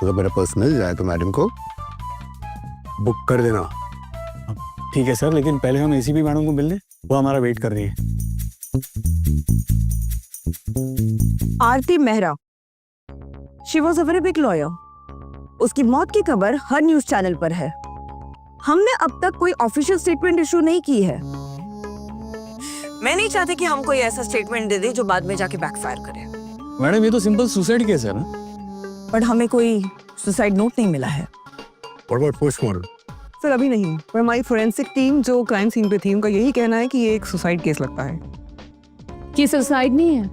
अगर मेरा पर्स मिल जाए तो मैडम को बुक कर देना। ठीक है सर, लेकिन पहले हम एसीपी मैडम को मिल लें, वो हमारा वेट कर रही है। Aarti Mehra, she was a very big lawyer. उसकी मौत की खबर हर न्यूज चैनल पर है। हमने अब तक कोई ऑफिशियल स्टेटमेंट इशू नहीं की है। मैं नहीं चाहती कि हम कोई ऐसा स्टेटमेंट दे दे जो बाद में जाके बैकफायर करे। मैडम ये तो सिंपल सुसाइड केस है ना। बट हमें कोई सुसाइड नोट नहीं मिला है। What about postmortem? सर अभी नहीं, पर हमारी फोरेंसिक टीम जो क्राइम सीन पे थी उनका यही कहना है कि ये एक सुसाइड केस लगता है। कि सुसाइड नहीं है,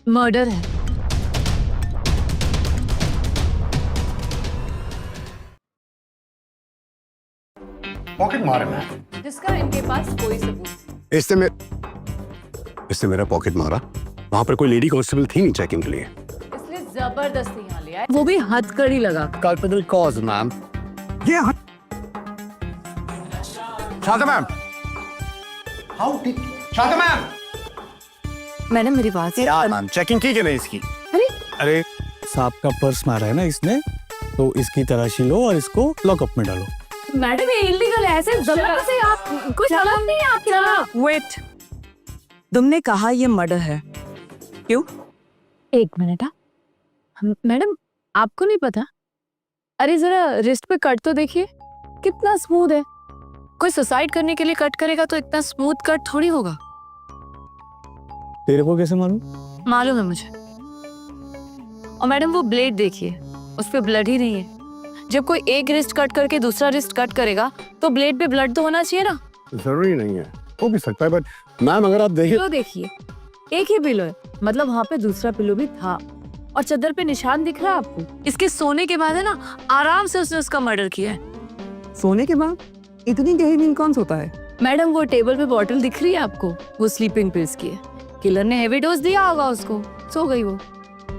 मर्डर है। पॉकेट मारा मैं। जिसका इनके पास कोई सबूत। इससे मेरा पॉकेट मारा। वहां पर कोई लेडी कांस्टेबल थी नहीं चेकिंग के लिए। इसलिए जबरदस्ती यहाँ लिया है, वो भी हथकड़ी लगा। Culpable cause ma'am. ये Shanta ma'am. How did Shanta ma'am. Madam मेरी बात यार मैम चेकिंग की कि नहीं इसकी? अरे सांप का पर्स मारा है ना इसने, तो इसकी तलाशी लो और इसको लॉकअप में डालो। मैडम ये इलीगल है, ऐसे जबरदस्ती आप कुछ अलग नहीं है आपका। वेट, तुमने कहा ये मर्डर है, क्यों? एक मिनट। मैडम आपको नहीं पता? अरे जरा रिस्ट पे कट तो देखिए, कितना स्मूथ है। कोई सुसाइड करने के लिए कट करेगा तो इतना स्मूथ कट थोड़ी होगा। तेरे को कैसे मालूम? मालूम है मुझे। और मैडम वो ब्लेड देखिए, उस पे ब्लड ही नहीं है। जब कोई एक रिस्ट कट करके दूसरा रिस्ट कट करेगा तो ब्लेड पे ब्लड तो होना चाहिए ना। जरूरी नहीं है, हो भी सकता है, बट मैम अगर आप देखिए पिलो देखिए, एक ही पिलो है, मतलब वहाँ पे दूसरा पिलो भी था। और चादर पे निशान दिख रहा है आपको? इसके सोने के बाद है ना, आराम से उसने उसका मर्डर किया है। सोने के बाद इतनी गहरी नींद कौन सोता है? मैडम वो टेबल पे बॉटल दिख रही है आपको, वो स्लीपिंग पिल्स की है। किलर ने हेवी डोज दिया होगा उसको, सो गई वो।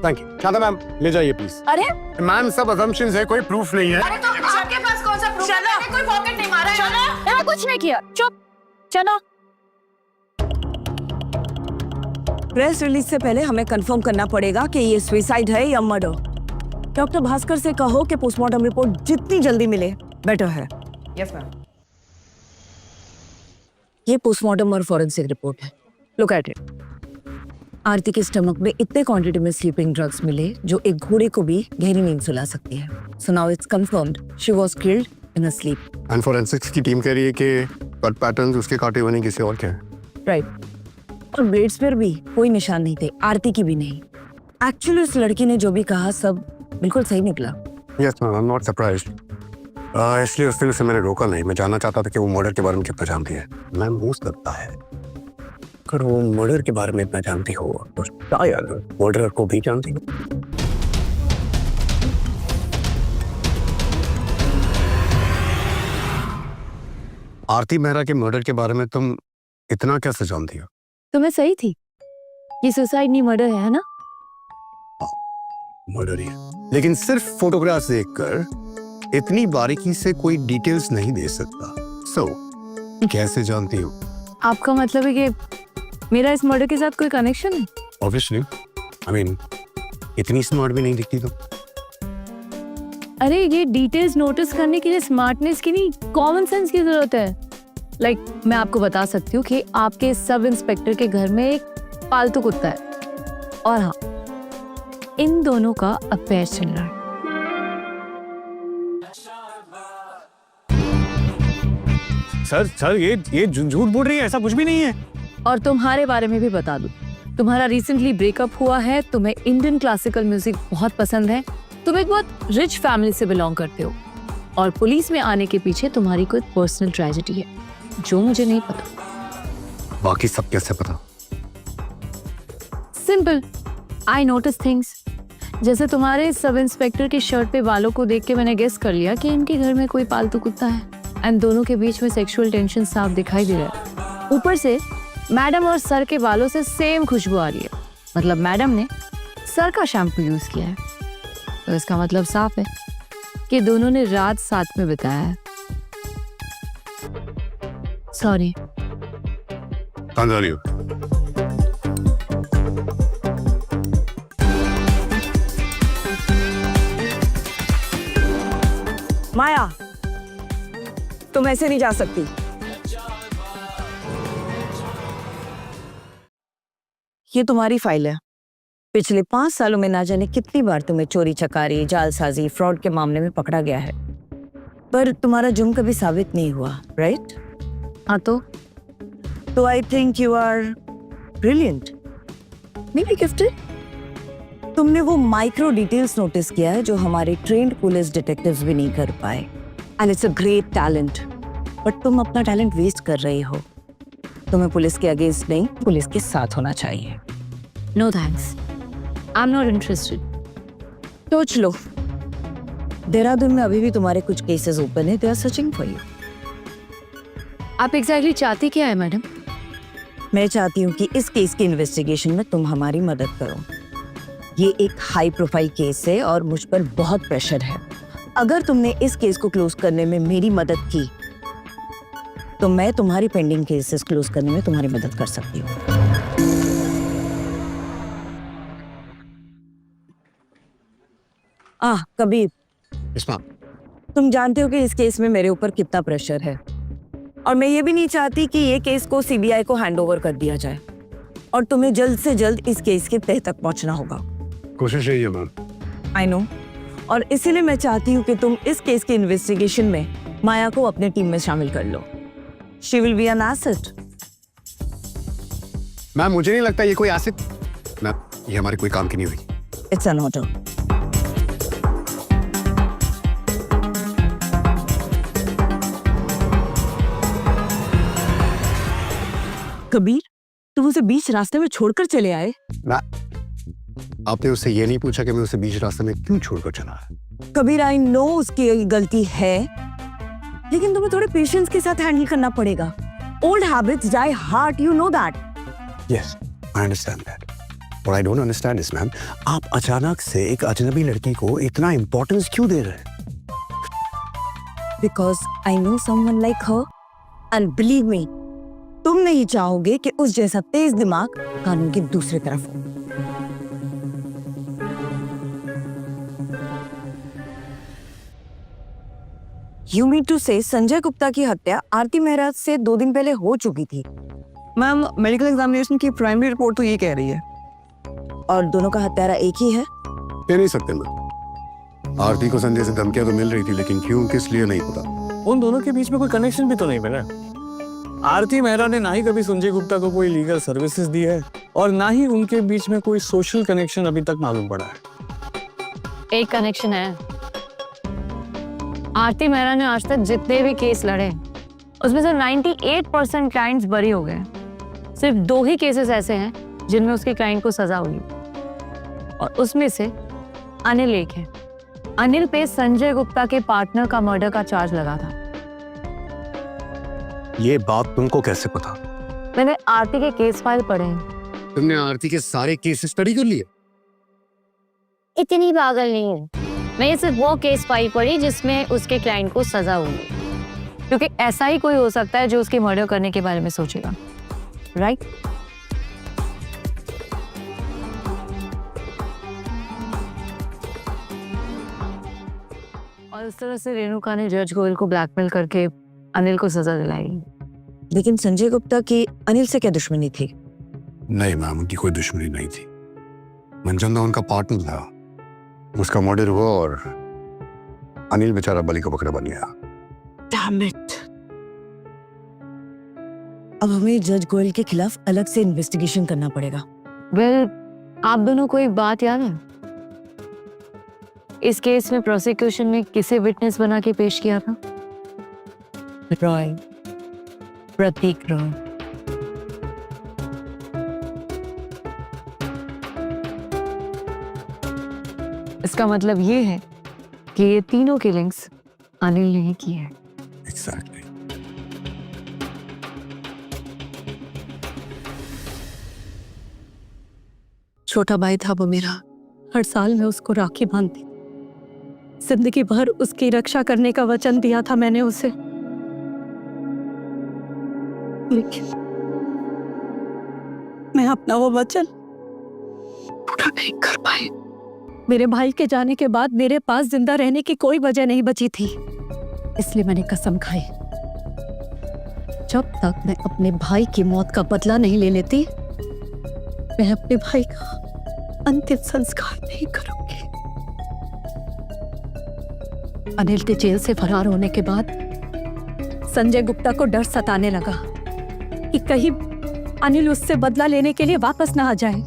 Thank you. शांता मैम ले जाइए प्लीज। अरे मैम सब असम्पशंस है, कोई प्रूफ नहीं है। अरे तो आपके पास कौन सा प्रूफ है? मैंने कोई पॉकेट नहीं मारा है। मैंने कुछ नहीं किया। चुप, चलो। प्रेस रिलीज से पहले हमें कंफर्म करना पड़ेगा कि ये सुसाइड है या मर्डर। डॉक्टर भास्कर से कहो कि पोस्टमार्टम रिपोर्ट जितनी जल्दी मिले बेटर है। Yes ma'am. ये पोस्टमार्टम और फॉरेंसिक रिपोर्ट है, लुक एट इट। आरती के स्टमक में इतने क्वांटिटी में स्लीपिंग ड्रग्स मिले जो एक घोड़े को भी गहरी नींद सुला सकती है। So now it's confirmed she was killed in a slip. And forensics की टीम कह रही है कि कट पैटर्न्स उसके काटे हुए नहीं, किसी और के हैं। राइट। और ब्लेड्स पर भी कोई निशान नहीं थे, आरती की भी नहीं। एक्चुअली उस लड़की ने जो भी कहा सब बिल्कुल सही निकला। Yes ma'am, I am not surprised. इसलिए उस दिन से मैंने रोका नहीं। मैं जानना चाहता था कि वो मर्डर के बारे में कितना जानती है। मैम हो सकता है अगर वो मर्डर के बारे में इतना जानती हो तो शायद मर्डरर को भी जानती हो। आरती मेहरा के मर्डर के बारे में तुम इतना कैसे जानती हो? तो मैं सही थी, ये सुसाइड नहीं मर्डर है ना? मर्डर ही है, लेकिन सिर्फ फोटोग्राफ्स देखकर इतनी बारीकी से कोई डिटेल्स नहीं दे सकता। सो कैसे जानती हो? आपका मतलब है कि मेरा इस मर्डर के साथ कोई कनेक्शन है? ऑब्वियसली, आई मीन इतनी स्मार्ट भी नहीं दिखती तुम। अरे ये डिटेल्स नोटिस करने के लिए स्मार्टनेस की नहीं, कॉमन सेंस की जरूरत है। लाइक मैं आपको बता सकती हूँ कि आपके सब इंस्पेक्टर के घर में एक पालतू कुत्ता है, और हाँ, इन दोनों का अफेयर चल रहा है। सर ये झूठ बोल रही है, ऐसा कुछ भी नहीं है। और तुम्हारे बारे में भी बता दूं, तुम्हारा रिसेंटली ब्रेकअप हुआ है, तुम्हें इंडियन क्लासिकल म्यूजिक बहुत पसंद है, तुम एक बहुत रिच फैमिली से बिलोंग करते हो, और पुलिस में आने के पीछे तुम्हारी कोई पर्सनल ट्रेजेडी है जो मुझे नहीं पता। बाकी सब कैसे पता? Simple, I notice things. जैसे तुम्हारे सब इंस्पेक्टर की शर्ट पे बालों को देख के मैंने गेस कर लिया कि इनके घर में कोई पालतू कुत्ता है, एंड दोनों के बीच में सेक्सुअल टेंशन साफ दिखाई दे रहा है। ऊपर से मैडम और सर के बालों से सेम खुशबू आ रही है, मतलब मैडम ने सर का शैम्पू यूज किया है। तो इसका मतलब साफ है कि दोनों ने रात साथ में बिताया है। सॉरी। कहाँ जा रही हो? माया, तुम ऐसे नहीं जा सकती। ये तुम्हारी फाइल है। पिछले 5 सालों में ना जाने कितनी बार तुम्हें चोरी चकारी, जालसाजी, फ्रॉड के मामले में पकड़ा गया है, पर तुम्हारा जुर्म कभी साबित नहीं हुआ, राइट? हाँ तो I think you are brilliant, maybe gifted. तुमने वो माइक्रो डिटेल्स नोटिस किया है जो हमारे ट्रेन्ड पुलिस डिटेक्टिव्स भी नहीं कर पाए, and it's a great talent. But तुम अपना टैलेंट वेस्ट कर रही हो। तुम्हें पुलिस के अगेंस्ट नहीं, पुलिस के साथ होना चाहिए। No thanks, I am not interested. सोच लो, देहरादून में अभी भी तुम्हारे कुछ केसेस ओपन है, they are searching for you. आप एग्जैक्टली चाहती क्या है मैडम? मैं चाहती हूँ कि इस केस के इन्वेस्टिगेशन में तुम हमारी मदद करो। ये एक हाई प्रोफाइल केस है और मुझ पर बहुत प्रेशर है। अगर तुमने इस केस को क्लोज करने में मेरी मदद की तो मैं तुम्हारी पेंडिंग केसेस क्लोज करने में तुम्हारी मदद कर सकती हूँ। कबीर, तुम जानते हो कि इस केस में मेरे ऊपर कितना प्रेशर है, और मैं ये भी नहीं चाहती कि ये केस को सीबीआई को हैंडओवर कर दिया जाए, और तुम्हें जल्द से जल्द इस केस के तह तक पहुंचना होगा। कोशिश यही है मैम। आई नो, और इसीलिए मैं चाहती हूँ कि तुम इस केस के इन्वेस्टिगेशन में माया को अपने टीम में शामिल कर लो। She will be an asset. Ma'am मुझे नहीं लगता ये कोई एसेट, मैम ये हमारे कोई काम की नहीं हुई। It's an order. कबीर, तुम उसे बीच रास्ते में छोड़कर चले आए। आपने उससे ये नहीं पूछा कि मैं उसे बीच रास्ते में क्यों छोड़कर चला है? कबीर, आई नो उसकी गलती है, लेकिन तुम्हें थोड़े पेशेंस के साथ हैंडल करना पड़ेगा। Old habits die hard, you know that. Yes, I understand that. What I don't understand is, ma'am, आप अचानक से एक अजनबी लड़की को इतना इम्पोर्टेंस क्यों दे रहे हैं? Because I know someone like her, and believe me, तुम नहीं चाहोगे कि उस जैसा तेज दिमाग कानून की दूसरी तरफ हो। You mean to say Sanjay Gupta की हत्या आरती मेहरा से 2 दिन पहले हो चुकी थी, मैम मेडिकल एग्जामिनेशन की प्राइमरी रिपोर्ट तो ये कह रही है। और दोनों का हत्यारा एक ही है? कह नहीं सकते मैम। आरती को संजय से धमकियां तो मिल रही थी, लेकिन क्यों, किस लिए नहीं पता। उन दोनों के बीच में कोई कनेक्शन भी तो नहीं बना। आरती मेहरा ने ना ही कभी संजय गुप्ता को कोई लीगल सर्विसेज दी है, और ना ही उनके बीच में कोई सोशल कनेक्शन अभी तक मालूम पड़ा है। एक कनेक्शन है। आरती मेहरा ने आज तक जितने भी केस लड़े उसमें से 98% क्लाइंट्स बरी हो गए। सिर्फ 2 ही केसेस ऐसे हैं जिनमें उसके क्लाइंट को सजा हुई, और उसमें से अनिल एक है। अनिल पे संजय गुप्ता के पार्टनर का मर्डर का चार्ज लगा था। ये बात तुमको कैसे पता? मैंने आरती के केस फाइल पढ़े हैं। तुमने आरती के सारे केस स्टडी कर लिए? इतनी पागल नहीं हूँ मैं, सिर्फ वो केस फाइल पढ़ी जिसमें उसके क्लाइंट को सजा हुई, क्योंकि ऐसा ही कोई हो सकता है जो उसके मर्डर करने के बारे में सोचेगा, राइट? और इस तरह से रेणुका ने जज गोयल को ब्लैकमेल करके अनिल को सजा दिलाई। लेकिन संजय गुप्ता की अनिल से क्या दुश्मनी थी? नहीं मैम, उनकी कोई दुश्मनी नहीं थी। मंजंदा उनका पार्टनर था, उसका मर्डर हुआ और अनिल बेचारा बलि का बकरा बन गया। Damn it! अब हमें जज गोयल के खिलाफ अलग से इन्वेस्टिगेशन करना पड़ेगा। वेल, आप दोनों को एक बात याद है? इस केस में प्रोसिक्यूशन ने किसे विटनेस बना के पेश किया था? रॉय, प्रतीक रॉय। इसका मतलब ये है कि ये तीनों किलिंग्स अनिल ने ही की है। Exactly. छोटा भाई था वो मेरा। हर साल मैं उसको राखी बांधती, जिंदगी भर उसकी रक्षा करने का वचन दिया था मैंने उसे, लेकिन मैं अपना वो वचन पूरा नहीं कर पाई। मेरे भाई के जाने के बाद मेरे पास जिंदा रहने की कोई वजह नहीं बची थी। इसलिए मैंने कसम खाई, जब तक मैं अपने भाई की मौत का बदला नहीं ले लेती, मैं अपने भाई का अंतिम संस्कार नहीं करूंगी। अनिल के जेल से फरार होने के बाद संजय गुप्ता को डर सताने लगा कि कहीं अनिल उससे बदला लेने के लिए वापस ना आ जाए।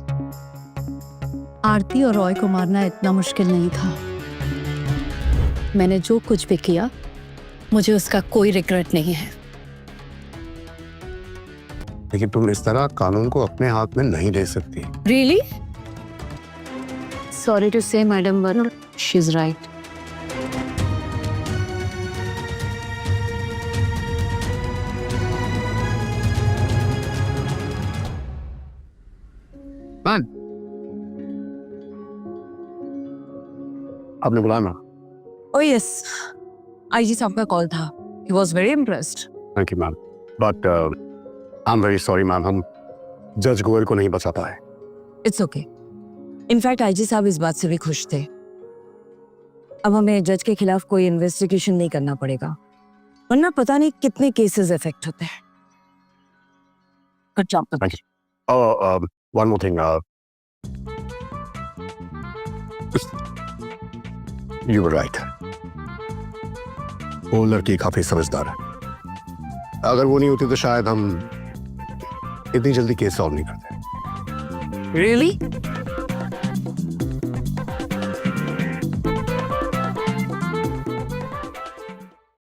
आरती और रॉय को मारना इतना मुश्किल नहीं था। मैंने जो कुछ भी किया, मुझे उसका कोई रिग्रेट नहीं है। लेकिन तुम इस तरह कानून को अपने हाथ में नहीं ले सकती। रियली? सॉरी टू से madam, but she is right. Man, आपने बुलाया ना? ओह यस, आईजी साहब का कॉल था। He was very impressed. Thank you ma'am, but I am very sorry ma'am, हम जज गोयल को नहीं बचा पाए। It's okay. इनफैक्ट आईजी साहब इस बात से भी खुश थे। अब हमें जज के खिलाफ कोई इन्वेस्टिगेशन नहीं करना पड़ेगा, वरना पता नहीं कितने केसेस इफेक्ट होते हैं। Good job. Thank you. Oh, one more thing, you were right, वो लड़की काफी समझदार है। अगर वो नहीं होती तो शायद हम इतनी जल्दी केस सॉल्व नहीं करते। रियली?